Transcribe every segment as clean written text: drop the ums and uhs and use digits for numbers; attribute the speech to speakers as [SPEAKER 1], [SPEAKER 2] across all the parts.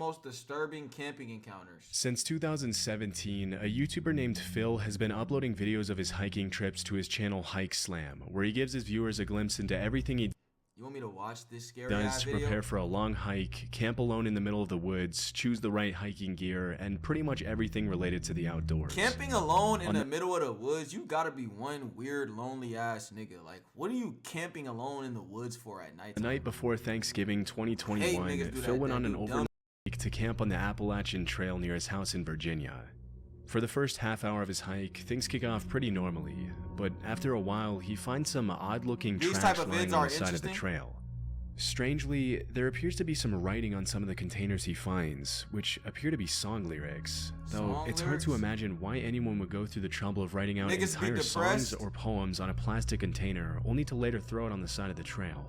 [SPEAKER 1] most disturbing camping encounters.
[SPEAKER 2] Since 2017, a YouTuber named Phil has been uploading videos of his hiking trips to his channel Hike Slam, where he gives his viewers a glimpse into everything he
[SPEAKER 1] You want me to watch this scary
[SPEAKER 2] does
[SPEAKER 1] ass
[SPEAKER 2] to
[SPEAKER 1] video?
[SPEAKER 2] prepare for a long hike, camp alone in the middle of the woods, choose the right hiking gear, and pretty much everything related to the outdoors.
[SPEAKER 1] Camping alone in the middle of the woods, you gotta be one weird, lonely ass nigga. Like, what are you camping alone in the woods for at night?
[SPEAKER 2] The night before Thanksgiving 2021, Phil went on an overnight hike to camp on the Appalachian Trail near his house in Virginia. For the first half hour of his hike, things kick off pretty normally, but after a while, he finds some odd-looking trash lying on the side of the trail. Strangely, there appears to be some writing on some of the containers he finds, which appear to be song lyrics, though it's hard to imagine why anyone would go through the trouble of writing out entire songs or poems on a plastic container only to later throw it on the side of the trail.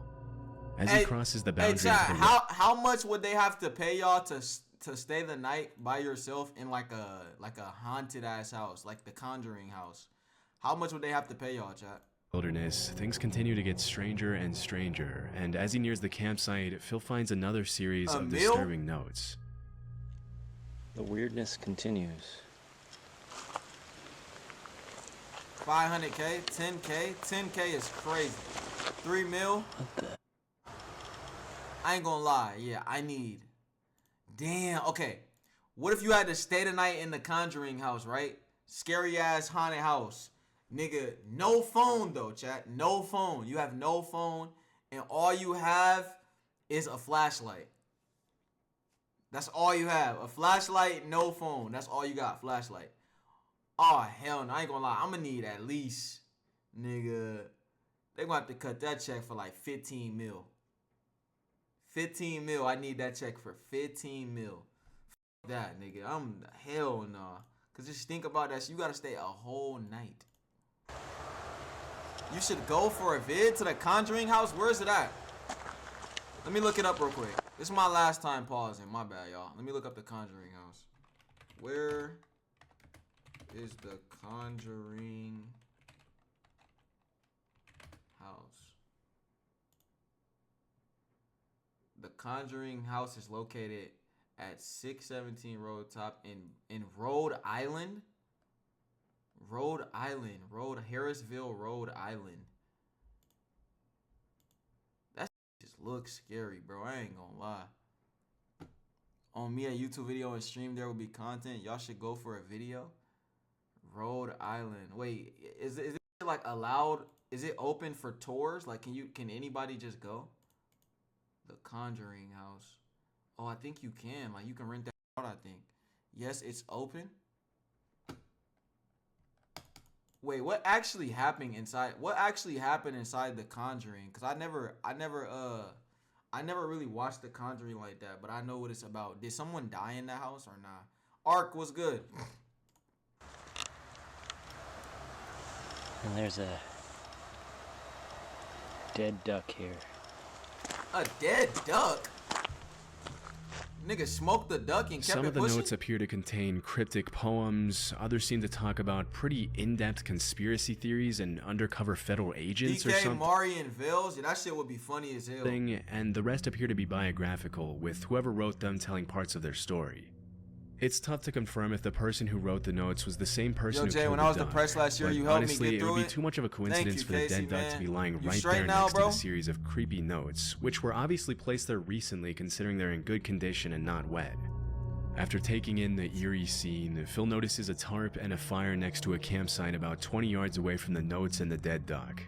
[SPEAKER 2] As he crosses the boundary into the
[SPEAKER 1] how much would they have to pay y'all to stay the night by yourself in like a haunted ass house, like the Conjuring house? How much would they have to pay y'all, chat?
[SPEAKER 2] Wilderness, things continue to get stranger and stranger, and as he nears the campsite, Phil finds another series of disturbing notes.
[SPEAKER 3] The weirdness continues.
[SPEAKER 1] 500K, 10K, 10K is crazy. 3 mil.
[SPEAKER 3] What the?
[SPEAKER 1] I ain't gonna lie, yeah, I need. Damn, okay. What if you had to stay the night in the Conjuring house, right? Scary ass haunted house. Nigga, no phone though, chat. No phone. You have no phone, and all you have is a flashlight. That's all you have. A flashlight, no phone. That's all you got, flashlight. Oh, hell no. I ain't gonna lie. I'm gonna need at least, nigga, they gonna have to cut that check for like 15 mil. 15 mil. I need that check for 15 mil. F that, nigga. Hell nah. Cause just think about that. So you gotta stay a whole night. You should go for a vid to the Conjuring house. Where is it at? Let me look it up real quick. This is my last time pausing. My bad, y'all. Let me look up the Conjuring house. Where is the Conjuring house? The Conjuring house is located at 617 Road Top in Rhode Island. Harrisville, Rhode Island. That just looks scary, bro. I ain't gonna lie. On me, a YouTube video and stream, there will be content. Y'all should go for a video. Rhode Island. Wait, is it like allowed? Is it open for tours? Like, can anybody just go? The Conjuring house. Oh, I think you can. Like, you can rent that out, I think. Yes, it's open. Wait, what actually happened inside? What actually happened inside the Conjuring? Cause I never really watched the Conjuring like that, but I know what it's about. Did someone die in that house or not? Ark was good.
[SPEAKER 3] And there's a dead duck here.
[SPEAKER 1] A dead duck? Nigga smoked the duck and kept
[SPEAKER 2] Some
[SPEAKER 1] it
[SPEAKER 2] of the
[SPEAKER 1] pushing?
[SPEAKER 2] notes appear to contain cryptic poems, others seem to talk about pretty in-depth conspiracy theories and undercover federal agents or
[SPEAKER 1] DK,
[SPEAKER 2] something.
[SPEAKER 1] Mari, and Vales? Yeah, that shit would be funny as hell.
[SPEAKER 2] And the rest appear to be biographical, with whoever wrote them telling parts of their story. It's tough to confirm if the person who wrote the notes was the same person who
[SPEAKER 1] Jay,
[SPEAKER 2] killed
[SPEAKER 1] when
[SPEAKER 2] the
[SPEAKER 1] I was
[SPEAKER 2] duck,
[SPEAKER 1] depressed last year,
[SPEAKER 2] but
[SPEAKER 1] you helped me
[SPEAKER 2] honestly,
[SPEAKER 1] get through
[SPEAKER 2] it would
[SPEAKER 1] it.
[SPEAKER 2] be too much of a coincidence for the
[SPEAKER 1] Casey,
[SPEAKER 2] dead duck to be lying
[SPEAKER 1] You
[SPEAKER 2] right
[SPEAKER 1] straight
[SPEAKER 2] there
[SPEAKER 1] now,
[SPEAKER 2] next
[SPEAKER 1] bro?
[SPEAKER 2] to the series of creepy notes, which were obviously placed there recently considering they're in good condition and not wet. After taking in the eerie scene, Phil notices a tarp and a fire next to a campsite about 20 yards away from the notes and the dead duck.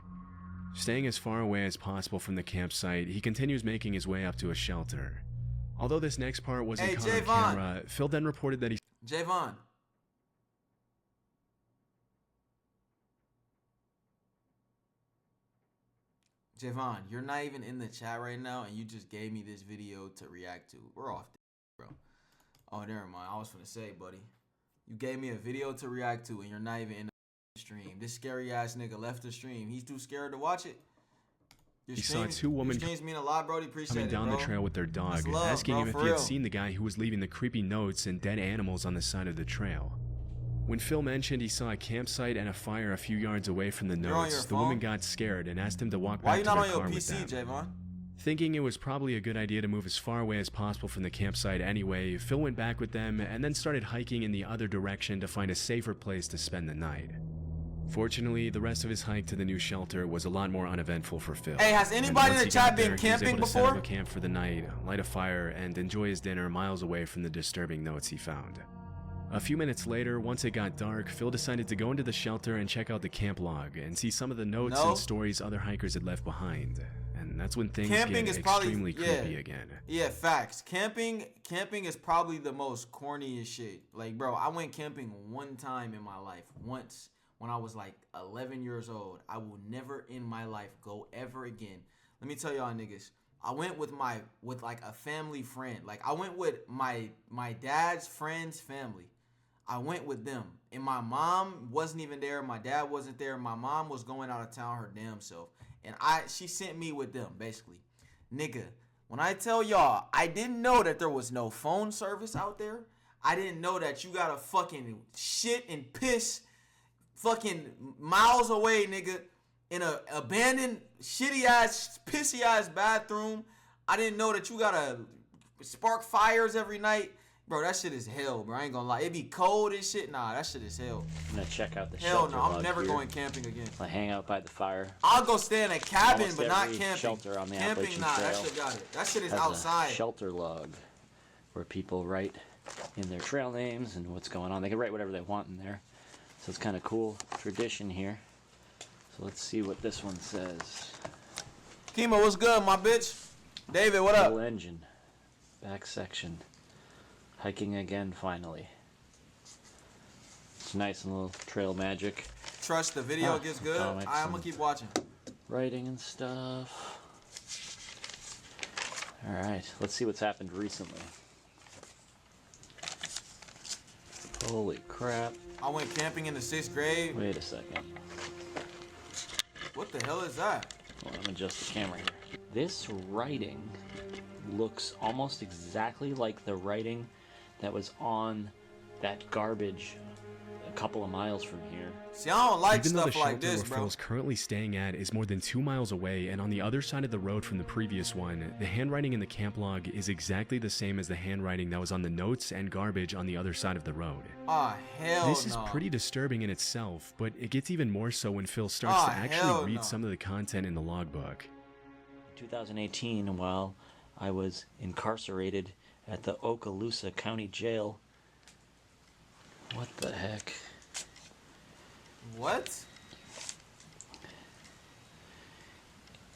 [SPEAKER 2] Staying as far away as possible from the campsite, he continues making his way up to a shelter. Although this next part wasn't caught on camera, Phil then reported that he...
[SPEAKER 1] Javon. Javon, you're not even in the chat right now, and you just gave me this video to react to. We're off, bro. Oh, never mind. I was finna say, buddy. You gave me a video to react to, and you're not even in the stream. This scary ass nigga left the stream. He's too scared to watch it.
[SPEAKER 2] He saw two women
[SPEAKER 1] mean a lot, Brody. Appreciate
[SPEAKER 2] coming down
[SPEAKER 1] it,
[SPEAKER 2] the trail with their dog, asking him if he had seen the guy who was leaving the creepy notes and dead animals on the side of the trail. When Phil mentioned he saw a campsite and a fire a few yards away from the notes, the woman got scared and asked him to walk back to their car with them.
[SPEAKER 1] Why you not on your PC, Javon?
[SPEAKER 2] Thinking it was probably a good idea to move as far away as possible from the campsite anyway, Phil went back with them and then started hiking in the other direction to find a safer place to spend the night. Fortunately, the rest of his hike to the new shelter was a lot more uneventful for Phil.
[SPEAKER 1] Hey, has anybody in the chat been camping before?
[SPEAKER 2] He was able to set up a camp for the night, light a fire, and enjoy his dinner miles away from the disturbing notes he found. A few minutes later, once it got dark, Phil decided to go into the shelter and check out the camp log and see some of the notes and stories other hikers had left behind. And that's when things get extremely creepy again.
[SPEAKER 1] Yeah, facts. Camping is probably the most corniest shit. Like, bro, I went camping one time in my life. Once, when I was like 11 years old. I will never in my life go ever again. Let me tell y'all niggas. I went with like a family friend. Like, I went with my dad's friend's family. I went with them. And my mom wasn't even there. My dad wasn't there. My mom was going out of town her damn self. And she sent me with them, basically. Nigga, when I tell y'all, I didn't know that there was no phone service out there. I didn't know that you gotta fucking shit and piss fucking miles away, nigga, in a abandoned, shitty-ass, pissy-ass bathroom. I didn't know that you gotta spark fires every night. Bro, that shit is hell, bro. I ain't gonna lie. It be cold and shit. Nah, that shit is hell.
[SPEAKER 3] I'm gonna check out the
[SPEAKER 1] hell
[SPEAKER 3] shelter.
[SPEAKER 1] No, I'm never
[SPEAKER 3] here.
[SPEAKER 1] Going camping again.
[SPEAKER 3] I hang out by the fire.
[SPEAKER 1] I'll go stay in a cabin,
[SPEAKER 3] Almost
[SPEAKER 1] but not
[SPEAKER 3] every
[SPEAKER 1] camping.
[SPEAKER 3] Shelter on the
[SPEAKER 1] camping,
[SPEAKER 3] Appalachian
[SPEAKER 1] nah,
[SPEAKER 3] Trail
[SPEAKER 1] that shit got it. That shit is
[SPEAKER 3] has
[SPEAKER 1] outside.
[SPEAKER 3] A shelter log, where people write in their trail names and what's going on. They can write whatever they want in there. So it's kind of cool tradition here. So let's see what this one says.
[SPEAKER 1] Kimo, what's good, my bitch? David, what up?
[SPEAKER 3] Little engine, back section. Hiking again, finally. It's nice and little trail magic.
[SPEAKER 1] Trust the video gets good. I'm gonna keep watching.
[SPEAKER 3] Writing and stuff. Alright, let's see what's happened recently. Holy crap.
[SPEAKER 1] I went camping in the 6th grade.
[SPEAKER 3] Wait a second.
[SPEAKER 1] What the hell is that?
[SPEAKER 3] Well, I'm gonna adjust the camera here. This writing looks almost exactly like the writing that was on that garbage a couple of miles from here.
[SPEAKER 1] See, I don't like
[SPEAKER 2] Even though
[SPEAKER 1] stuff like this,
[SPEAKER 2] the shelter where
[SPEAKER 1] bro.
[SPEAKER 2] Phil's currently staying at is more than 2 miles away and on the other side of the road from the previous one, the handwriting in the camp log is exactly the same as the handwriting that was on the notes and garbage on the other side of the road.
[SPEAKER 1] Ah, hell no.
[SPEAKER 2] This is pretty disturbing in itself, but it gets even more so when Phil starts to actually read some of the content in the logbook.
[SPEAKER 3] 2018, while I was incarcerated at the Okaloosa County Jail. What the heck?
[SPEAKER 1] What?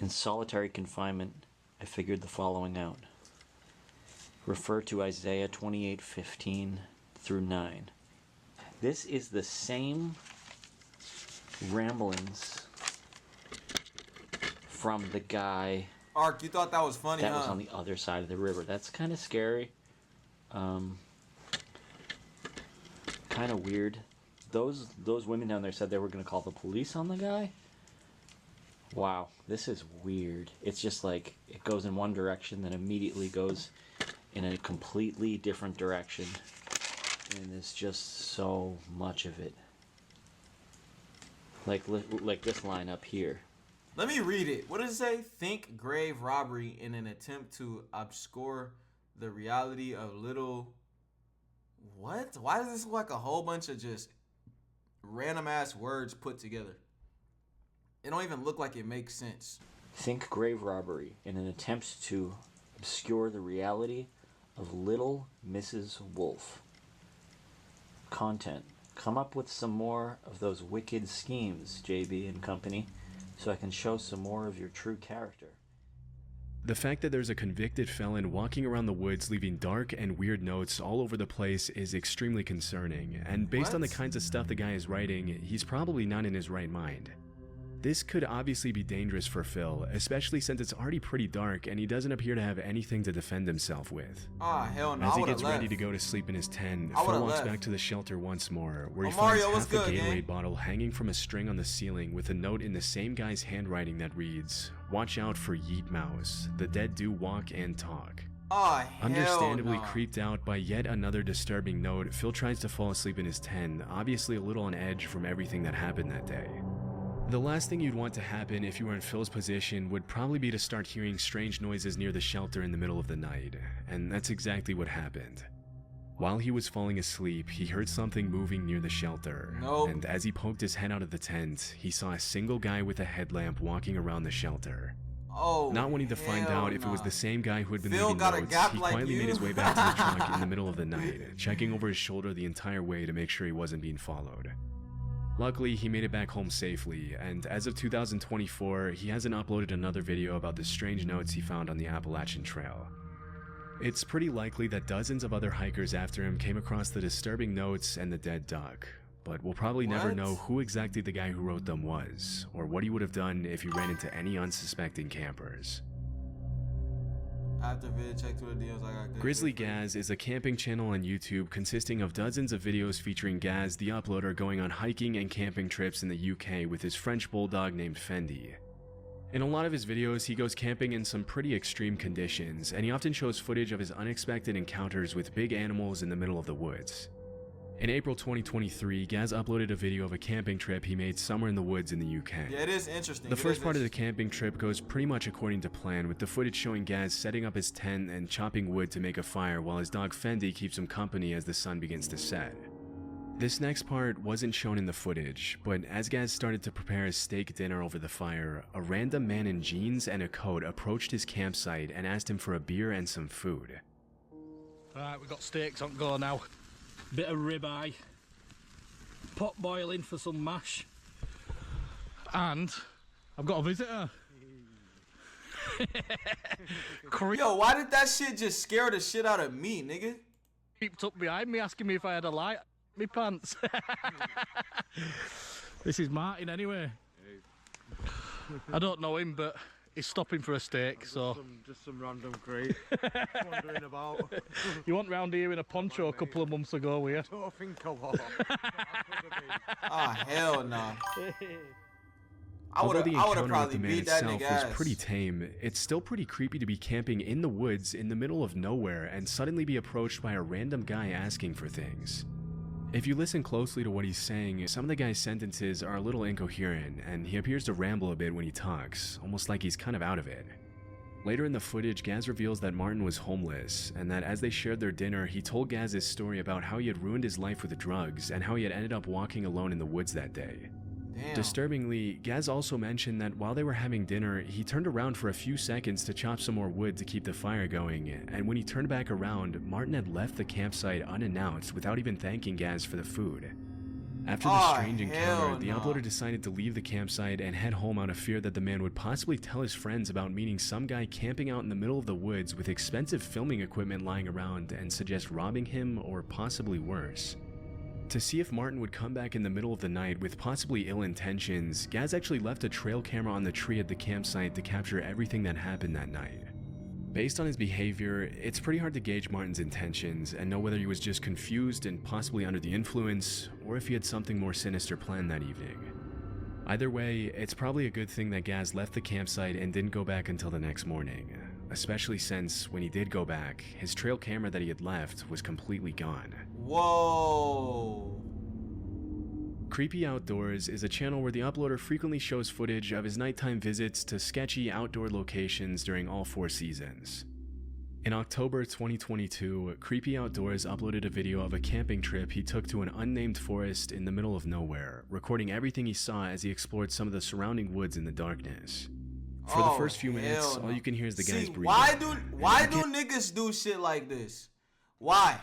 [SPEAKER 3] In solitary confinement, I figured the following out. Refer to Isaiah 28:15 through 9. This is the same ramblings from the guy.
[SPEAKER 1] Ark, you thought that was funny,
[SPEAKER 3] that was on the other side of the river. That's kind of scary. Kind of weird. Those women down there said they were going to call the police on the guy. Wow, this is weird. It's just like it goes in one direction, then immediately goes in a completely different direction. And there's just so much of it. Like this line up here.
[SPEAKER 1] Let me read it. What does it say? Think grave robbery in an attempt to obscure the reality of little... What? Why does this look like a whole bunch of just random ass words put together? It don't even look like it makes sense.
[SPEAKER 3] Think grave robbery in an attempt to obscure the reality of little Mrs. Wolf. Content. Come up with some more of those wicked schemes, JB and company, so I can show some more of your true character.
[SPEAKER 2] The fact that there's a convicted felon walking around the woods leaving dark and weird notes all over the place is extremely concerning, and based on the kinds of stuff the guy is writing, he's probably not in his right mind. This could obviously be dangerous for Phil, especially since it's already pretty dark and he doesn't appear to have anything to defend himself with.
[SPEAKER 1] Ah, hell no.
[SPEAKER 2] As he gets ready to go to sleep in his tent, Phil walks back to the shelter once more, where he
[SPEAKER 1] Mario,
[SPEAKER 2] finds half a
[SPEAKER 1] good,
[SPEAKER 2] Gatorade bottle hanging from a string on the ceiling with a note in the same guy's handwriting that reads, "Watch out for Yeet Mouse. The dead do walk and talk."
[SPEAKER 1] Oh,
[SPEAKER 2] Understandably creeped out by yet another disturbing note, Phil tries to fall asleep in his tent, obviously a little on edge from everything that happened that day. The last thing you'd want to happen if you were in Phil's position would probably be to start hearing strange noises near the shelter in the middle of the night, and that's exactly what happened. While he was falling asleep, he heard something moving near the shelter, and as he poked his head out of the tent, he saw a single guy with a headlamp walking around the shelter. Not wanting to find out if it was the same guy who had been leaving notes, he quietly made his way back to the truck in the middle of the night, checking over his shoulder the entire way to make sure he wasn't being followed. Luckily, he made it back home safely, and as of 2024, he hasn't uploaded another video about the strange notes he found on the Appalachian Trail. It's pretty likely that dozens of other hikers after him came across the disturbing notes and the dead duck, but we'll probably never know who exactly the guy who wrote them was, or what he would have done if he ran into any unsuspecting campers.
[SPEAKER 1] After vid, check through the deals. I got good.
[SPEAKER 2] Grizzly Gaz is a camping channel on YouTube consisting of dozens of videos featuring Gaz, the uploader, going on hiking and camping trips in the UK with his French bulldog named Fendi. In a lot of his videos, he goes camping in some pretty extreme conditions, and he often shows footage of his unexpected encounters with big animals in the middle of the woods. In April 2023, Gaz uploaded a video of a camping trip he made somewhere in the woods in the UK.
[SPEAKER 1] Yeah, it is interesting.
[SPEAKER 2] The first part of the camping trip goes pretty much according to plan, with the footage showing Gaz setting up his tent and chopping wood to make a fire while his dog Fendi keeps him company as the sun begins to set. This next part wasn't shown in the footage, but as Gaz started to prepare his steak dinner over the fire, a random man in jeans and a coat approached his campsite and asked him for a beer and some food.
[SPEAKER 4] Right, we've got steaks on go now. Bit of ribeye, pot boiling for some mash, and I've got a visitor.
[SPEAKER 1] Yo, why did that shit just scare the shit out of me, nigga?
[SPEAKER 4] Creeped up behind me asking me if I had a light in my pants. This is Martin anyway. I don't know him, but he's stopping for a steak, so...
[SPEAKER 5] Just some random crate wandering about.
[SPEAKER 4] You went round here in a poncho a couple of months ago, were you?
[SPEAKER 5] I don't think I was.
[SPEAKER 1] Ah, hell nah.
[SPEAKER 2] Although the encounter with
[SPEAKER 1] probably
[SPEAKER 2] the man
[SPEAKER 1] beat that
[SPEAKER 2] itself
[SPEAKER 1] nigga
[SPEAKER 2] was
[SPEAKER 1] ass.
[SPEAKER 2] pretty tame, it's still pretty creepy to be camping in the woods in the middle of nowhere and suddenly be approached by a random guy asking for things. If you listen closely to what he's saying, some of the guy's sentences are a little incoherent, and he appears to ramble a bit when he talks, almost like he's kind of out of it. Later in the footage, Gaz reveals that Martin was homeless, and that as they shared their dinner, he told Gaz his story about how he had ruined his life with drugs, and how he had ended up walking alone in the woods that day.
[SPEAKER 1] Damn.
[SPEAKER 2] Disturbingly, Gaz also mentioned that while they were having dinner, he turned around for a few seconds to chop some more wood to keep the fire going, and when he turned back around, Martin had left the campsite unannounced without even thanking Gaz for the food. After the strange encounter, the uploader decided to leave the campsite and head home out of fear that the man would possibly tell his friends about meeting some guy camping out in the middle of the woods with expensive filming equipment lying around and suggest robbing him or possibly worse. To see if Martin would come back in the middle of the night with possibly ill intentions, Gaz actually left a trail camera on the tree at the campsite to capture everything that happened that night. Based on his behavior, it's pretty hard to gauge Martin's intentions and know whether he was just confused and possibly under the influence, or if he had something more sinister planned that evening. Either way, it's probably a good thing that Gaz left the campsite and didn't go back until the next morning, especially since when he did go back, his trail camera that he had left was completely gone.
[SPEAKER 1] Whoa.
[SPEAKER 2] Creepy Outdoors is a channel where the uploader frequently shows footage of his nighttime visits to sketchy outdoor locations during all 4 seasons. In October 2022, Creepy Outdoors uploaded a video of a camping trip he took to an unnamed forest in the middle of nowhere, recording everything he saw as he explored some of the surrounding woods in the darkness. For the first few minutes, all you can hear is the guy's breathing.
[SPEAKER 1] Why do niggas do shit like this? Why?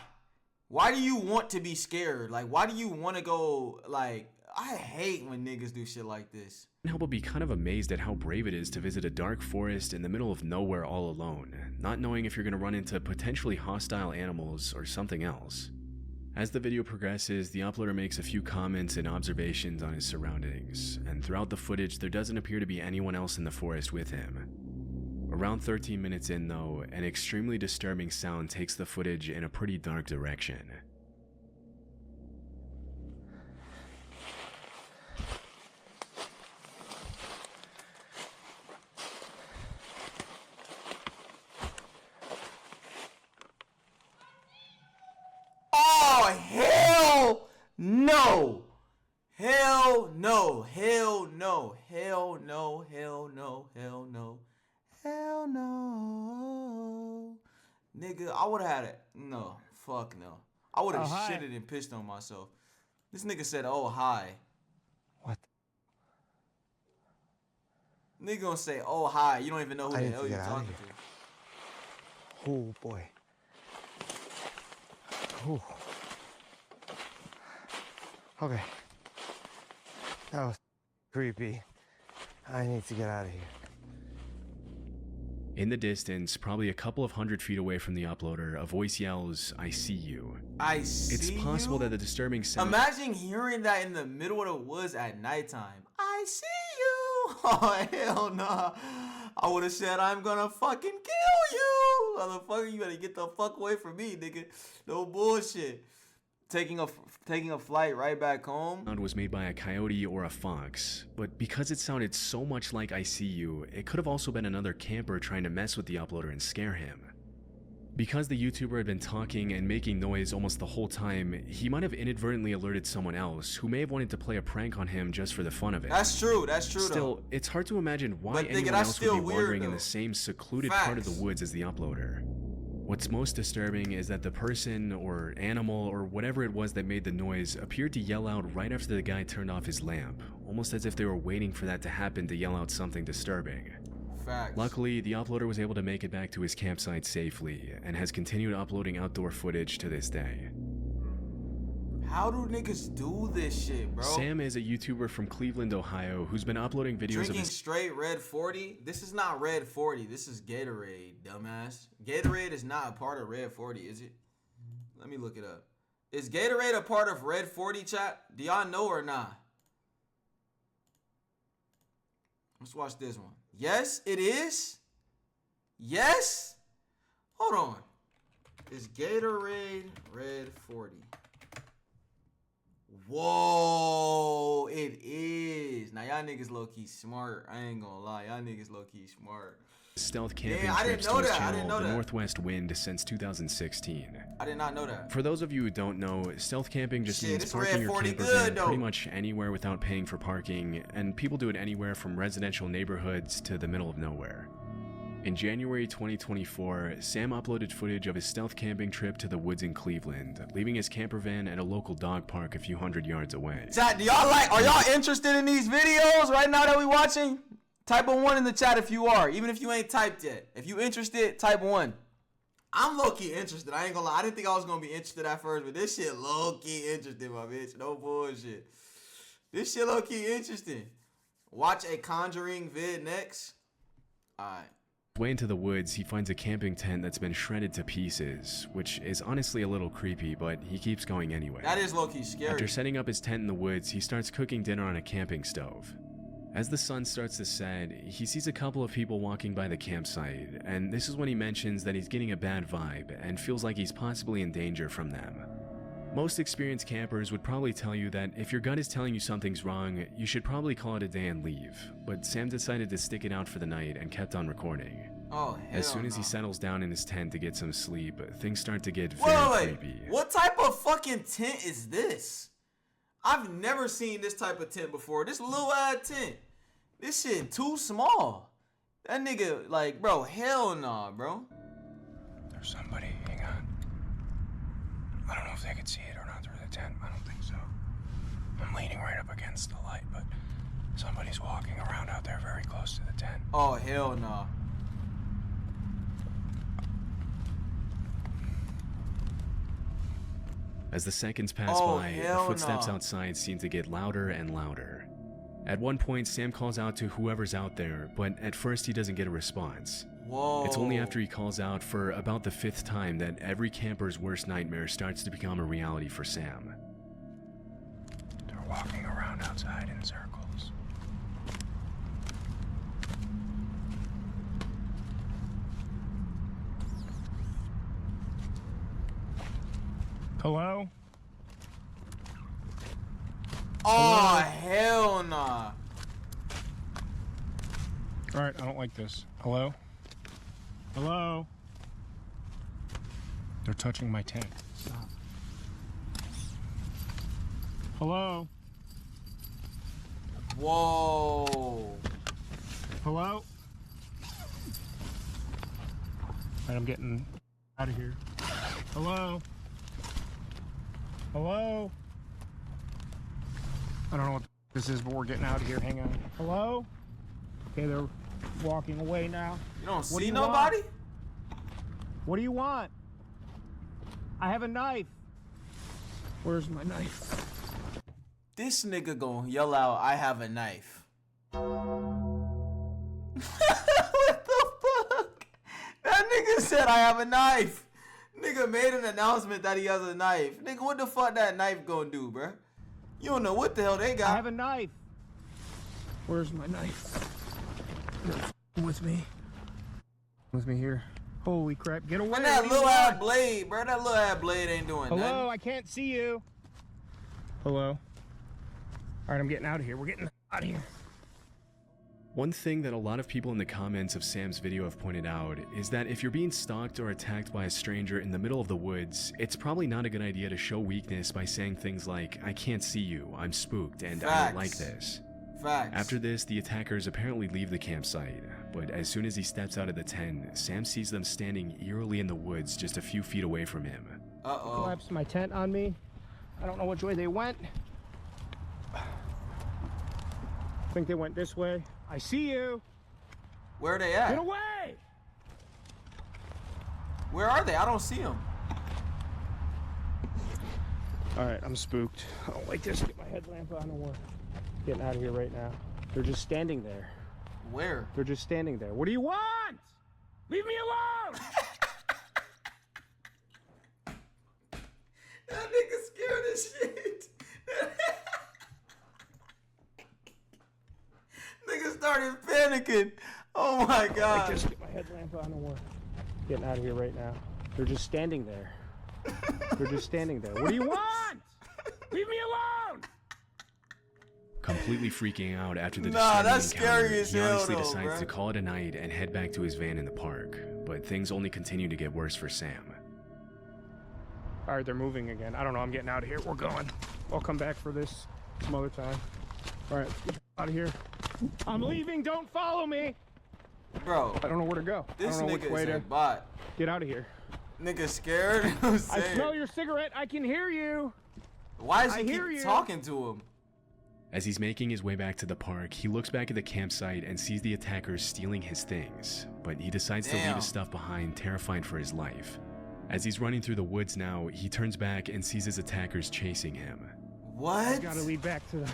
[SPEAKER 1] Why do you want to be scared? Like, why do you want to go, like, I hate when niggas do shit like this.
[SPEAKER 2] I can't help but be kind of amazed at how brave it is to visit a dark forest in the middle of nowhere all alone, not knowing if you're going to run into potentially hostile animals or something else. As the video progresses, the uploader makes a few comments and observations on his surroundings, and throughout the footage there doesn't appear to be anyone else in the forest with him. Around 13 minutes in though, an extremely disturbing sound takes the footage in a pretty dark direction.
[SPEAKER 1] Oh, hell no! Hell no! Hell no! would have had it. No, fuck no. I would have
[SPEAKER 5] Oh, hi.
[SPEAKER 1] shitted and pissed on myself. This nigga said, oh, hi.
[SPEAKER 5] What?
[SPEAKER 1] Nigga gonna say, oh, hi. You don't even know who
[SPEAKER 5] I
[SPEAKER 1] the
[SPEAKER 5] need
[SPEAKER 1] hell
[SPEAKER 5] to
[SPEAKER 1] you're
[SPEAKER 5] get outta
[SPEAKER 1] talking
[SPEAKER 5] here.
[SPEAKER 1] to.
[SPEAKER 5] Oh boy. Ooh. Okay. That was creepy. I need to get out of here.
[SPEAKER 2] In the distance, probably a couple of 100 feet away from the uploader, a voice yells, "I see you."
[SPEAKER 1] I see
[SPEAKER 2] It's possible
[SPEAKER 1] you?
[SPEAKER 2] that the disturbing sound...
[SPEAKER 1] Imagine hearing that in the middle of the woods at nighttime. I see you. Oh, hell nah. I would have said, I'm gonna fucking kill you. Motherfucker, you better get the fuck away from me, nigga. No bullshit. Taking a flight right back home.
[SPEAKER 2] Sound was made by a coyote or a fox, but because it sounded so much like "I see you," it could have also been another camper trying to mess with the uploader and scare him. Because the YouTuber had been talking and making noise almost the whole time, he might have inadvertently alerted someone else who may have wanted to play a prank on him just for the fun of it.
[SPEAKER 1] That's true
[SPEAKER 2] Still,
[SPEAKER 1] though.
[SPEAKER 2] it's hard to imagine why
[SPEAKER 1] But, nigga,
[SPEAKER 2] anyone
[SPEAKER 1] that's
[SPEAKER 2] else would be
[SPEAKER 1] still weird,
[SPEAKER 2] wandering in
[SPEAKER 1] though.
[SPEAKER 2] the same secluded part of the
[SPEAKER 1] Facts.
[SPEAKER 2] woods as the uploader. What's most disturbing is that the person or animal or whatever it was that made the noise appeared to yell out right after the guy turned off his lamp, almost as if they were waiting for that to happen to yell out something disturbing.
[SPEAKER 1] Facts.
[SPEAKER 2] Luckily, the uploader was able to make it back to his campsite safely and has continued uploading outdoor footage to this day.
[SPEAKER 1] How do niggas do this shit, bro?
[SPEAKER 2] Sam is a YouTuber from Cleveland, Ohio, who's been uploading videos
[SPEAKER 1] Drinking
[SPEAKER 2] of his...
[SPEAKER 1] straight Red 40? This is not Red 40. This is Gatorade, dumbass. Gatorade is not a part of Red 40, is it? Let me look it up. Is Gatorade a part of Red 40, chat? Do y'all know or not? Let's watch this one. Yes, it is. Yes? Hold on. Is Gatorade Red 40? Whoa, it is. Now y'all niggas low-key smart. I ain't gonna lie. Y'all niggas low-key smart.
[SPEAKER 2] Stealth camping
[SPEAKER 1] Yeah, I didn't
[SPEAKER 2] trips
[SPEAKER 1] know
[SPEAKER 2] to his
[SPEAKER 1] that. I
[SPEAKER 2] channel,
[SPEAKER 1] didn't know
[SPEAKER 2] The
[SPEAKER 1] that.
[SPEAKER 2] Northwest Wind, since 2016.
[SPEAKER 1] I did not know that.
[SPEAKER 2] For those of you who don't know, stealth camping just
[SPEAKER 1] Shit,
[SPEAKER 2] means
[SPEAKER 1] this
[SPEAKER 2] parking
[SPEAKER 1] Red
[SPEAKER 2] your
[SPEAKER 1] 40
[SPEAKER 2] camper
[SPEAKER 1] good,
[SPEAKER 2] van
[SPEAKER 1] though.
[SPEAKER 2] pretty much anywhere without paying for parking, and people do it anywhere from residential neighborhoods to the middle of nowhere. In January 2024, Sam uploaded footage of his stealth camping trip to the woods in Cleveland, leaving his camper van at a local dog park a few hundred yards away.
[SPEAKER 1] Chat, are y'all interested in these videos right now that we watching? Type a 1 in the chat if you are, even if you ain't typed yet. If you interested, type 1. I'm low-key interested. I ain't gonna lie. I didn't think I was gonna be interested at first, but this shit low-key interesting, my bitch. No bullshit. This shit low-key interesting. Watch a Conjuring vid next. Alright.
[SPEAKER 2] Way into the woods, he finds a camping tent that's been shredded to pieces, which is honestly a little creepy, but he keeps going anyway.
[SPEAKER 1] That is low-key scary.
[SPEAKER 2] After setting up his tent in the woods, he starts cooking dinner on a camping stove. As the sun starts to set, he sees a couple of people walking by the campsite, and this is when he mentions that he's getting a bad vibe and feels like he's possibly in danger from them. Most experienced campers would probably tell you that if your gut is telling you something's wrong, you should probably call it a day and leave, but Sam decided to stick it out for the night and kept on recording.
[SPEAKER 1] Oh, hell
[SPEAKER 2] As soon as he
[SPEAKER 1] no.
[SPEAKER 2] settles down in his tent to get some sleep, things start to get very
[SPEAKER 1] Wait.
[SPEAKER 2] creepy.
[SPEAKER 1] What type of fucking tent is this? I've never seen this type of tent before. This little ass tent. This shit too small. That nigga, like, bro, hell nah, bro.
[SPEAKER 6] There's somebody, hang on. I don't know if they could see it or not through the tent. I don't think so. I'm leaning right up against the light, but somebody's walking around out there very close to the tent.
[SPEAKER 1] Oh, hell nah.
[SPEAKER 2] As the seconds pass by, the
[SPEAKER 1] hell
[SPEAKER 2] footsteps
[SPEAKER 1] no.
[SPEAKER 2] outside seem to get louder and louder. At one point, Sam calls out to whoever's out there, but at first he doesn't get a response.
[SPEAKER 1] Whoa.
[SPEAKER 2] It's only after he calls out for about the 5th time that every camper's worst nightmare starts to become a reality for Sam.
[SPEAKER 6] They're walking around outside in circles.
[SPEAKER 5] Hello?
[SPEAKER 1] Oh, hell nah.
[SPEAKER 5] Alright, I don't like this. Hello? Hello? They're touching my tent. Stop. Hello?
[SPEAKER 1] Whoa.
[SPEAKER 5] Hello? Alright, I'm getting out of here.
[SPEAKER 6] Hello? Hello? I don't know what this is, but we're getting out of here. Hang on. Hello? Okay, they're walking away now.
[SPEAKER 1] You don't see nobody?
[SPEAKER 6] What do you want? I have a knife. Where's my knife?
[SPEAKER 1] This nigga gonna yell out, I have a knife. What the fuck? That nigga said, I have a knife. Nigga made an announcement that he has a knife. Nigga, what the fuck that knife gonna do, bruh? You don't know what the hell they got.
[SPEAKER 6] I have a knife. Where's my knife? With me. With me here. Holy crap, get away.
[SPEAKER 1] Man, that little ass blade, bro. That little ass blade ain't doing nothing.
[SPEAKER 6] Hello, I can't see you. Hello. All right, I'm getting out of here. We're getting out of here.
[SPEAKER 2] One thing that a lot of people in the comments of Sam's video have pointed out is that if you're being stalked or attacked by a stranger in the middle of the woods, it's probably not a good idea to show weakness by saying things like, I can't see you, I'm spooked, and I don't like this.
[SPEAKER 1] Facts.
[SPEAKER 2] After this, the attackers apparently leave the campsite, but as soon as he steps out of the tent, Sam sees them standing eerily in the woods just a few feet away from him.
[SPEAKER 1] Uh-oh.
[SPEAKER 6] Collapsed my tent on me. I don't know which way they went. I think they went this way. I see you.
[SPEAKER 1] Where are they at?
[SPEAKER 6] Get away!
[SPEAKER 1] Where are they? I don't see them.
[SPEAKER 6] All right, I'm spooked. I don't like this. Get my headlamp on and we're getting out of here right now. They're just standing there.
[SPEAKER 1] Where?
[SPEAKER 6] They're just standing there. What do you want? Leave me alone!
[SPEAKER 1] That nigga scared as shit. Nigga started panicking. Oh my god.
[SPEAKER 6] I just get my headlamp on and we're getting out of here right now. They're just standing there. They're just standing there. What do you want? Leave me alone!
[SPEAKER 2] Completely freaking out after the
[SPEAKER 1] that's
[SPEAKER 2] disturbing encounter,
[SPEAKER 1] scary as
[SPEAKER 2] he
[SPEAKER 1] hell
[SPEAKER 2] honestly
[SPEAKER 1] though,
[SPEAKER 2] decides
[SPEAKER 1] bro.
[SPEAKER 2] to call it a night and head back to his van in the park. But things only continue to get worse for Sam.
[SPEAKER 6] All right, they're moving again. I don't know. I'm getting out of here. We're going. I'll come back for this some other time. All right, get out of here. I'm leaving. Don't follow me.
[SPEAKER 1] Bro,
[SPEAKER 6] I don't know where to go.
[SPEAKER 1] this
[SPEAKER 6] I don't know which
[SPEAKER 1] nigga
[SPEAKER 6] way
[SPEAKER 1] is a
[SPEAKER 6] to
[SPEAKER 1] bot.
[SPEAKER 6] get out of here.
[SPEAKER 1] Nigga scared?
[SPEAKER 6] I smell your cigarette. I can hear you.
[SPEAKER 1] Why is
[SPEAKER 6] I
[SPEAKER 1] he
[SPEAKER 6] hear
[SPEAKER 1] keep
[SPEAKER 6] you.
[SPEAKER 1] talking to him?
[SPEAKER 2] As he's making his way back to the park, he looks back at the campsite and sees the attackers stealing his things, but he decides to leave
[SPEAKER 1] Damn.
[SPEAKER 2] his stuff behind, terrified for his life. As he's running through the woods now, he turns back and sees his attackers chasing him.
[SPEAKER 1] What?
[SPEAKER 6] Gotta lead back to the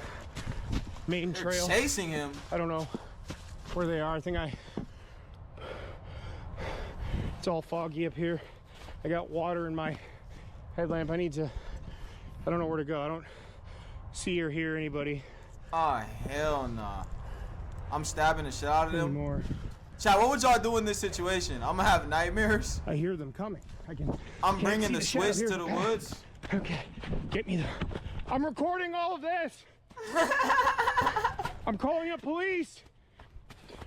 [SPEAKER 6] main
[SPEAKER 1] They're
[SPEAKER 6] trail.
[SPEAKER 1] chasing him.
[SPEAKER 6] I don't know where they are. I think it's all foggy up here. I got water in my headlamp. I don't know where to go. I don't see or hear anybody
[SPEAKER 1] Oh, hell nah. I'm stabbing the shit out of them.
[SPEAKER 6] anymore.
[SPEAKER 1] Chat, what would y'all do in this situation? I'm gonna have nightmares.
[SPEAKER 6] I hear them coming.
[SPEAKER 1] I'm
[SPEAKER 6] can't
[SPEAKER 1] bringing
[SPEAKER 6] see
[SPEAKER 1] the
[SPEAKER 6] the shadow
[SPEAKER 1] Swiss
[SPEAKER 6] here.
[SPEAKER 1] to the woods.
[SPEAKER 6] Okay, get me there. I'm recording all of this. I'm calling up police. All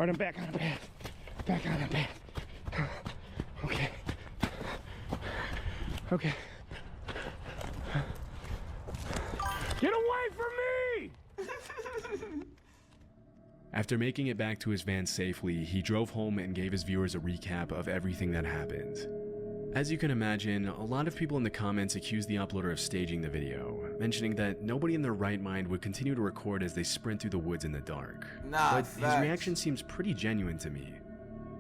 [SPEAKER 6] right, I'm back on the path. Back on the path. Okay. Okay. Get away from me!
[SPEAKER 2] After making it back to his van safely, he drove home and gave his viewers a recap of everything that happened. As you can imagine, a lot of people in the comments accused the uploader of staging the video, mentioning that nobody in their right mind would continue to record as they sprint through the woods in the dark.
[SPEAKER 1] Nah,
[SPEAKER 2] but his
[SPEAKER 1] facts.
[SPEAKER 2] reaction seems pretty genuine to me.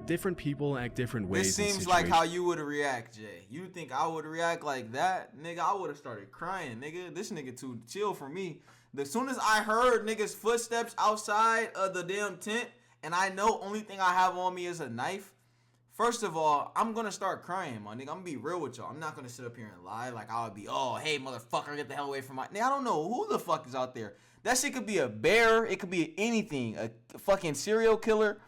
[SPEAKER 2] Different people act different ways.
[SPEAKER 1] This seems like how you would react, Jay. You think I would react like that? Nigga, I would have started crying, nigga. This nigga too chill for me. As soon as I heard niggas' footsteps outside of the damn tent, and I know only thing I have on me is a knife, first of all, I'm gonna start crying, my nigga. I'm gonna be real with y'all. I'm not gonna sit up here and lie like I would be, oh, hey, motherfucker, get the hell away from my... Nigga, I don't know who the fuck is out there. That shit could be a bear. It could be anything. A fucking serial killer.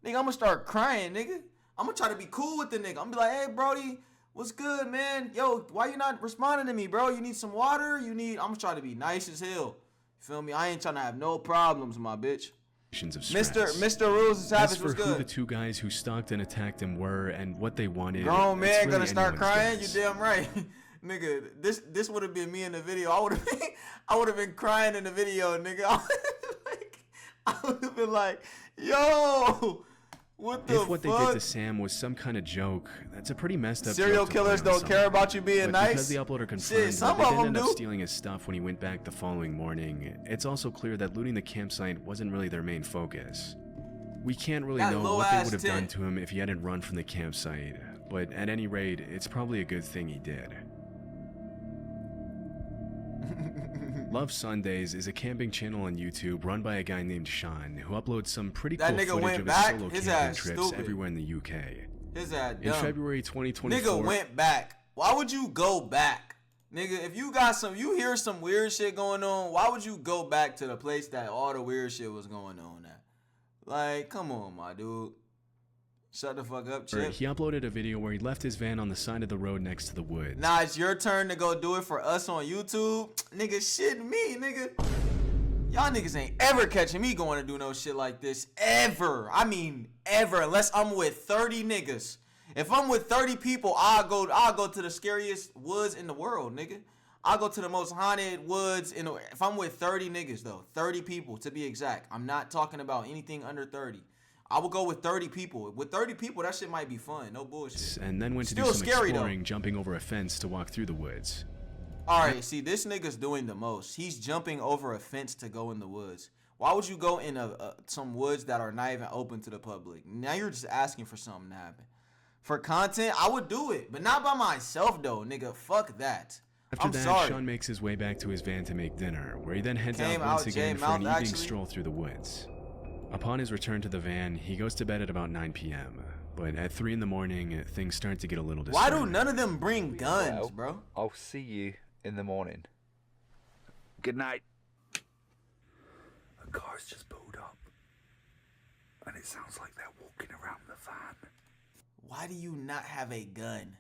[SPEAKER 1] Nigga, I'm gonna start crying, nigga. I'm gonna try to be cool with the nigga. I'm gonna be like, hey, Brody, what's good, man? Yo, why you not responding to me, bro? You need some water? I'm gonna try to be nice as hell. You feel me? I ain't trying to have no problems, my bitch.
[SPEAKER 2] Of stress.
[SPEAKER 1] Mr. Rules and
[SPEAKER 2] As
[SPEAKER 1] Savage
[SPEAKER 2] for
[SPEAKER 1] was
[SPEAKER 2] who
[SPEAKER 1] good.
[SPEAKER 2] the two guys who stalked and attacked him were and what they wanted,
[SPEAKER 1] Grown
[SPEAKER 2] it's
[SPEAKER 1] man
[SPEAKER 2] really
[SPEAKER 1] gonna start
[SPEAKER 2] anyone's
[SPEAKER 1] crying.
[SPEAKER 2] guess.
[SPEAKER 1] You damn right, nigga. This would have been me in the video. I would have been crying in the video, nigga. I would have been like, yo, What the
[SPEAKER 2] If
[SPEAKER 1] fuck?
[SPEAKER 2] what they did to Sam was some kind of joke, that's a pretty messed up
[SPEAKER 1] Serial
[SPEAKER 2] joke to play
[SPEAKER 1] killers
[SPEAKER 2] on
[SPEAKER 1] don't
[SPEAKER 2] someone.
[SPEAKER 1] care about you being
[SPEAKER 2] But
[SPEAKER 1] nice.
[SPEAKER 2] because the uploader confirmed
[SPEAKER 1] Shit, some
[SPEAKER 2] that they
[SPEAKER 1] of
[SPEAKER 2] did
[SPEAKER 1] them
[SPEAKER 2] end up
[SPEAKER 1] do.
[SPEAKER 2] stealing his stuff when he went back the following morning, it's also clear that looting the campsite wasn't really their main focus. We can't really
[SPEAKER 1] That
[SPEAKER 2] know
[SPEAKER 1] low
[SPEAKER 2] what they
[SPEAKER 1] ass
[SPEAKER 2] would have done
[SPEAKER 1] tent.
[SPEAKER 2] to him if he hadn't run from the campsite, but at any rate, it's probably a good thing he did. Love Sundays is a camping channel on YouTube run by a guy named Sean who uploads some pretty cool
[SPEAKER 1] That nigga
[SPEAKER 2] footage
[SPEAKER 1] went
[SPEAKER 2] of
[SPEAKER 1] back,
[SPEAKER 2] his solo
[SPEAKER 1] his
[SPEAKER 2] camping
[SPEAKER 1] ass
[SPEAKER 2] trips
[SPEAKER 1] stupid.
[SPEAKER 2] everywhere in the UK.
[SPEAKER 1] His ass
[SPEAKER 2] In
[SPEAKER 1] dumb.
[SPEAKER 2] February 2024,
[SPEAKER 1] Nigga went back. Why would you go back? Nigga, if you got you hear some weird shit going on, why would you go back to the place that all the weird shit was going on at? Like, come on, my dude. Shut the fuck up, Chip.
[SPEAKER 2] he uploaded a video where he left his van on the side of the road next to the woods.
[SPEAKER 1] Nah, it's your turn to go do it for us on YouTube. Nigga, shit me, nigga. Y'all niggas ain't ever catching me going to do no shit like this. Ever. I mean, ever. Unless I'm with 30 niggas. If I'm with 30 people, I'll go to the scariest woods in the world, nigga. I'll go to the most haunted woods if I'm with 30 niggas, though. 30 people, to be exact. I'm not talking about anything under 30. I will go with 30 people. With 30 people, that shit might be fun. No bullshit.
[SPEAKER 2] And then went to
[SPEAKER 1] Still
[SPEAKER 2] do some
[SPEAKER 1] scary,
[SPEAKER 2] exploring, jumping over a fence to walk through the woods.
[SPEAKER 1] Alright, see, this nigga's doing the most. He's jumping over a fence to go in the woods. Why would you go in some woods that are not even open to the public? Now you're just asking for something to happen. For content, I would do it. But not by myself, though, nigga. Fuck that.
[SPEAKER 2] After
[SPEAKER 1] I'm
[SPEAKER 2] that,
[SPEAKER 1] sorry.
[SPEAKER 2] Sean makes his way back to his van to make dinner, where he then heads
[SPEAKER 1] Came
[SPEAKER 2] out once
[SPEAKER 1] out
[SPEAKER 2] again for an
[SPEAKER 1] J-Mouth,
[SPEAKER 2] evening
[SPEAKER 1] actually.
[SPEAKER 2] stroll through the woods. Upon his return to the van, he goes to bed at about 9 p.m. But at 3 in the morning, things start to get a little
[SPEAKER 1] Why
[SPEAKER 2] disturbing.
[SPEAKER 1] do none of them bring guns,
[SPEAKER 7] Well,
[SPEAKER 1] bro?
[SPEAKER 7] I'll see you in the morning. Good night. A car's just pulled up, and it sounds like they're walking around the van.
[SPEAKER 1] Why do you not have a gun?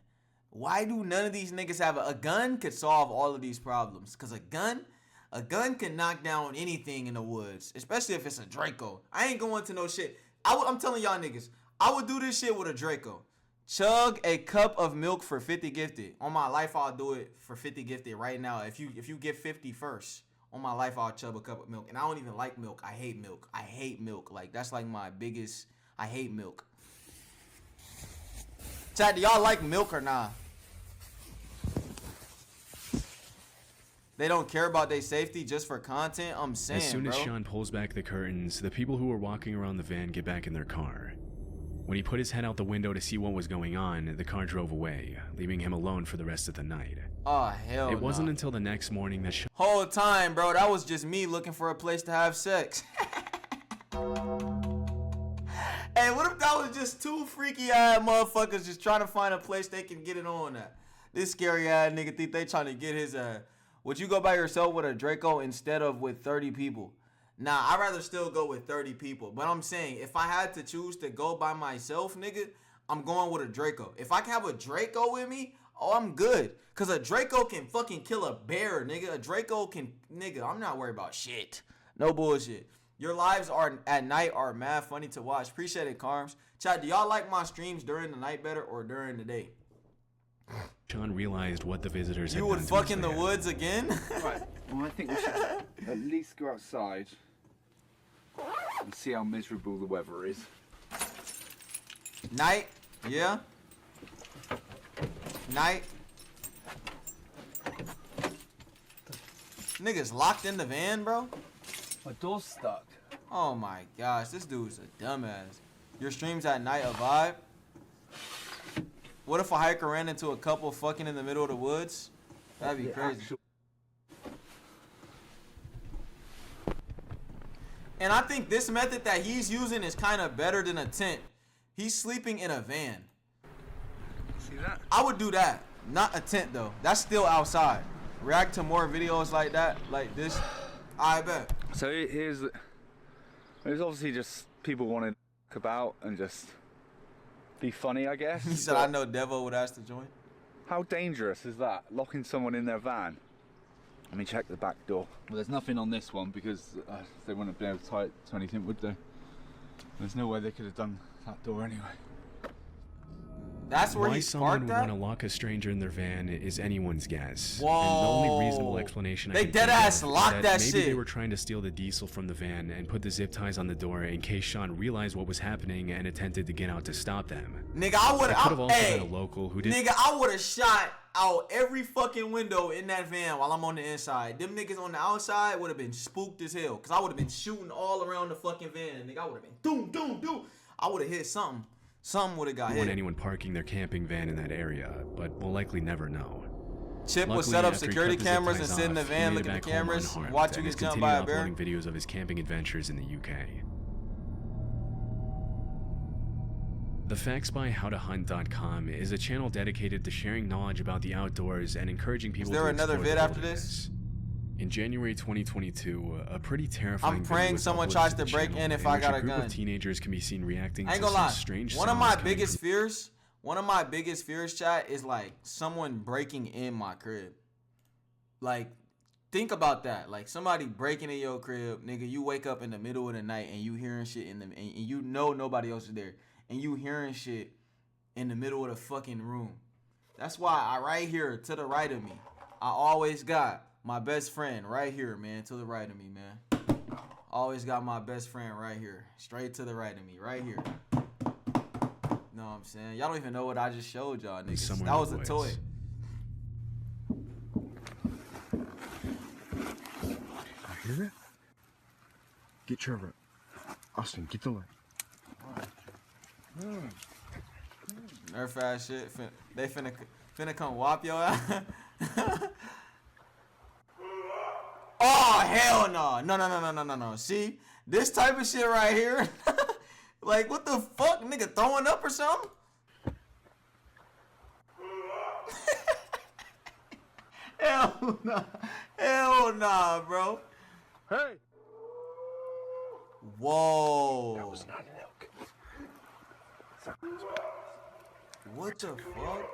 [SPEAKER 1] Why do none of these niggas have a gun? Could solve all of these problems. Because a gun can knock down anything in the woods, especially if it's a Draco. I ain't going to no shit. I'm telling y'all niggas, I would do this shit with a Draco. Chug a cup of milk for 50 gifted. On my life, I'll do it for 50 gifted right now. If you get 50 first, on my life, I'll chug a cup of milk. And I don't even like milk. I hate milk. I hate milk. Like, that's like my biggest, I hate milk. Chat, do y'all like milk or not? They don't care about their safety just for content? I'm saying,
[SPEAKER 2] As soon as
[SPEAKER 1] bro.
[SPEAKER 2] Sean pulls back the curtains, the people who were walking around the van get back in their car. When he put his head out the window to see what was going on, the car drove away, leaving him alone for the rest of the night.
[SPEAKER 1] Oh, hell
[SPEAKER 2] It wasn't
[SPEAKER 1] nah.
[SPEAKER 2] until the next morning that Sean
[SPEAKER 1] Whole time, bro, that was just me looking for a place to have sex. Hey, what if that was just two freaky ass motherfuckers just trying to find a place they can get it on at? This scary ass nigga think they trying to get his would you go by yourself with a Draco instead of with 30 people? Nah, I'd rather still go with 30 people. But I'm saying, if I had to choose to go by myself, nigga, I'm going with a Draco. If I can have a Draco with me, oh, I'm good. Because a Draco can fucking kill a bear, nigga. A Draco can, nigga, I'm not worried about shit. No bullshit. Your lives are at night are mad funny to watch. Appreciate it, Carms. Chat, do y'all like my streams during the night better or during the day?
[SPEAKER 2] realized what the visitors had
[SPEAKER 1] You
[SPEAKER 2] done
[SPEAKER 1] would
[SPEAKER 2] to
[SPEAKER 1] fuck
[SPEAKER 2] his
[SPEAKER 1] in the
[SPEAKER 2] van.
[SPEAKER 1] woods again?
[SPEAKER 8] Right, well, I think we should at least go outside and see how miserable the weather is.
[SPEAKER 1] Night? Yeah? Night? Niggas locked in the van, bro?
[SPEAKER 8] My door's stuck.
[SPEAKER 1] Oh my gosh, this dude's a dumbass. Your streams at night a vibe? What if a hiker ran into a couple fucking in the middle of the woods? That'd be crazy. And I think this method that he's using is kind of better than a tent. He's sleeping in a van.
[SPEAKER 8] See that?
[SPEAKER 1] I would do that. Not a tent though. That's still outside. React to more videos like that, like this. I bet.
[SPEAKER 8] So here's obviously just people wanting to talk about and just be funny, I guess.
[SPEAKER 1] He said, I know Devo would ask to join.
[SPEAKER 8] How dangerous is that? Locking someone in their van? Let me check the back door. Well, there's nothing on this one because they wouldn't have been able to tie it to anything, would they? There's no way they could have done that door anyway.
[SPEAKER 1] That's where
[SPEAKER 2] Why
[SPEAKER 1] he
[SPEAKER 2] someone
[SPEAKER 1] parked
[SPEAKER 2] would
[SPEAKER 1] that?
[SPEAKER 2] want to lock a stranger in their van is anyone's guess.
[SPEAKER 1] Whoa.
[SPEAKER 2] And the only reasonable explanation I
[SPEAKER 1] They
[SPEAKER 2] can
[SPEAKER 1] dead
[SPEAKER 2] think
[SPEAKER 1] ass
[SPEAKER 2] of
[SPEAKER 1] locked
[SPEAKER 2] is
[SPEAKER 1] that
[SPEAKER 2] maybe
[SPEAKER 1] shit.
[SPEAKER 2] they were trying to steal the diesel from the van and put the zip ties on the door in case Sean realized what was happening and attempted to get out to stop them.
[SPEAKER 1] Nigga, I would
[SPEAKER 2] It could have also
[SPEAKER 1] hey,
[SPEAKER 2] been a local who did.
[SPEAKER 1] nigga, I would have shot out every fucking window in that van while I'm on the inside. Them niggas on the outside would have been spooked as hell. Cause I would have been shooting all around the fucking van. Nigga, I would have been doom, doom, doom. I would have hit something. Something would have got
[SPEAKER 2] We
[SPEAKER 1] hit.
[SPEAKER 2] want anyone parking their camping van in that area, but we'll likely never know.
[SPEAKER 1] Chip would
[SPEAKER 2] Luckily,
[SPEAKER 1] set up
[SPEAKER 2] after he
[SPEAKER 1] security
[SPEAKER 2] cut the zip
[SPEAKER 1] cameras and
[SPEAKER 2] ties
[SPEAKER 1] sit in the
[SPEAKER 2] off, he
[SPEAKER 1] van,
[SPEAKER 2] made
[SPEAKER 1] look
[SPEAKER 2] it
[SPEAKER 1] at the
[SPEAKER 2] back home
[SPEAKER 1] cameras,
[SPEAKER 2] unharmed
[SPEAKER 1] watch you
[SPEAKER 2] and
[SPEAKER 1] get
[SPEAKER 2] has
[SPEAKER 1] jumped
[SPEAKER 2] continued
[SPEAKER 1] by a bear.
[SPEAKER 2] uploading videos of his camping adventures in the UK. TheFactsByHowToHunt.com is a channel dedicated to sharing knowledge about the outdoors and encouraging people to
[SPEAKER 1] there another
[SPEAKER 2] explore
[SPEAKER 1] vid
[SPEAKER 2] the
[SPEAKER 1] after
[SPEAKER 2] wilderness. In January 2022, a pretty terrifying
[SPEAKER 1] I'm
[SPEAKER 2] video
[SPEAKER 1] praying
[SPEAKER 2] was
[SPEAKER 1] someone
[SPEAKER 2] uploaded
[SPEAKER 1] tries
[SPEAKER 2] to the
[SPEAKER 1] to break
[SPEAKER 2] channel
[SPEAKER 1] in if I
[SPEAKER 2] which
[SPEAKER 1] got a
[SPEAKER 2] group
[SPEAKER 1] gun.
[SPEAKER 2] of teenagers can be seen reacting
[SPEAKER 1] I ain't
[SPEAKER 2] to
[SPEAKER 1] gonna
[SPEAKER 2] some
[SPEAKER 1] lie.
[SPEAKER 2] strange
[SPEAKER 1] One of
[SPEAKER 2] sounds
[SPEAKER 1] my
[SPEAKER 2] coming
[SPEAKER 1] biggest fears, chat, is like someone breaking in my crib. Like, think about that. Like somebody breaking in your crib, nigga. You wake up in the middle of the night and you hearing shit and you know nobody else is there, and you hearing shit in the middle of the fucking room. That's why right here to the right of me, I always got my best friend right here, man, to the right of me, man. Always got my best friend right here, straight to the right of me, right here. Know what I'm saying? Y'all don't even know what I just showed y'all, niggas. That was a toy.
[SPEAKER 7] You hear that? Get Trevor. Austin, get the light.
[SPEAKER 1] Nerf ass shit. They finna come whop your ass. Oh hell no. No. See, this type of shit right here. Like what the fuck, nigga, throwing up or something? Hell nah, bro.
[SPEAKER 7] Hey!
[SPEAKER 1] Whoa.
[SPEAKER 7] That was not an elk.
[SPEAKER 1] What the fuck?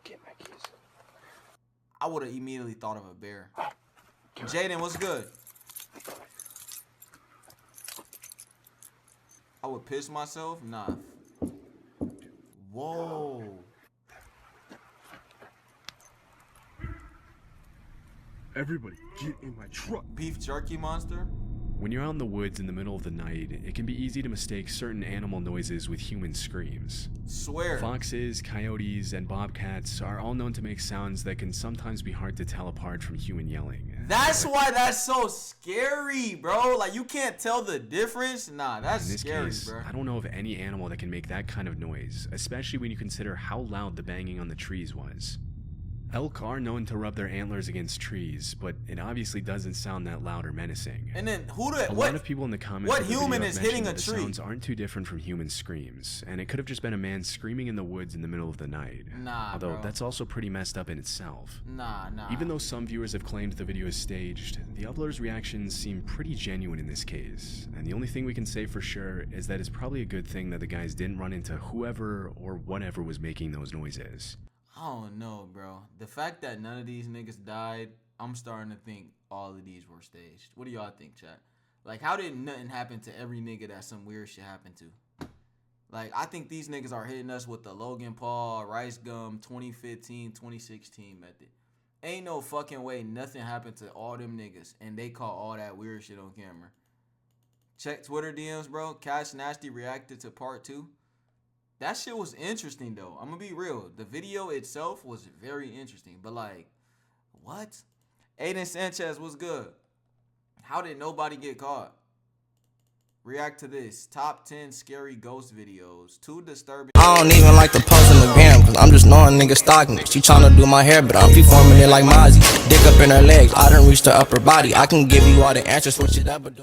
[SPEAKER 7] Get my keys.
[SPEAKER 1] I would have immediately thought of a bear. Jaden, what's good? I would piss myself? Nah. Whoa.
[SPEAKER 7] Everybody, get in my truck.
[SPEAKER 1] Beef jerky monster?
[SPEAKER 2] When you're out in the woods in the middle of the night, it can be easy to mistake certain animal noises with human screams.
[SPEAKER 1] Swear.
[SPEAKER 2] Foxes, coyotes, and bobcats are all known to make sounds that can sometimes be hard to tell apart from human yelling.
[SPEAKER 1] That's why that's so scary, bro. Like, you can't tell the difference. Nah, that's
[SPEAKER 2] In this
[SPEAKER 1] scary,
[SPEAKER 2] case,
[SPEAKER 1] bro.
[SPEAKER 2] I don't know of any animal that can make that kind of noise, especially when you consider how loud the banging on the trees was. Elk are known to rub their antlers against trees, but it obviously doesn't sound that loud or menacing.
[SPEAKER 1] And then
[SPEAKER 2] A lot of people in the comments
[SPEAKER 1] what
[SPEAKER 2] of the
[SPEAKER 1] human
[SPEAKER 2] video
[SPEAKER 1] is
[SPEAKER 2] have
[SPEAKER 1] hitting
[SPEAKER 2] mentioned
[SPEAKER 1] a
[SPEAKER 2] that the
[SPEAKER 1] tree?
[SPEAKER 2] sounds aren't too different from human screams, and it could have just been a man screaming in the woods in the middle of the night.
[SPEAKER 1] Nah,
[SPEAKER 2] Although
[SPEAKER 1] bro.
[SPEAKER 2] that's also pretty messed up in itself.
[SPEAKER 1] Nah.
[SPEAKER 2] Even though some viewers have claimed the video is staged, the uploader's reactions seem pretty genuine in this case, and the only thing we can say for sure is that it's probably a good thing that the guys didn't run into whoever or whatever was making those noises.
[SPEAKER 1] I don't know, bro. The fact that none of these niggas died, I'm starting to think all of these were staged. What do y'all think, chat? Like, how did nothing happen to every nigga that some weird shit happened to? Like, I think these niggas are hitting us with the Logan Paul, Rice Gum, 2015, 2016 method. Ain't no fucking way nothing happened to all them niggas, and they caught all that weird shit on camera. Check Twitter DMs, bro. Cash Nasty reacted to part 2. That shit was interesting, though. I'm gonna be real. The video itself was very interesting. But, like, what? Aiden Sanchez was good. How did nobody get caught? React to this. Top 10 scary ghost videos. 2 disturbing.
[SPEAKER 9] I don't even like to post on the gram, cause I'm just knowing niggas stalking me. She tryna do my hair, but I'm performing it like Mozzie. Dick up in her legs, I done reached her upper body. I can give you all the answers, switch it up, but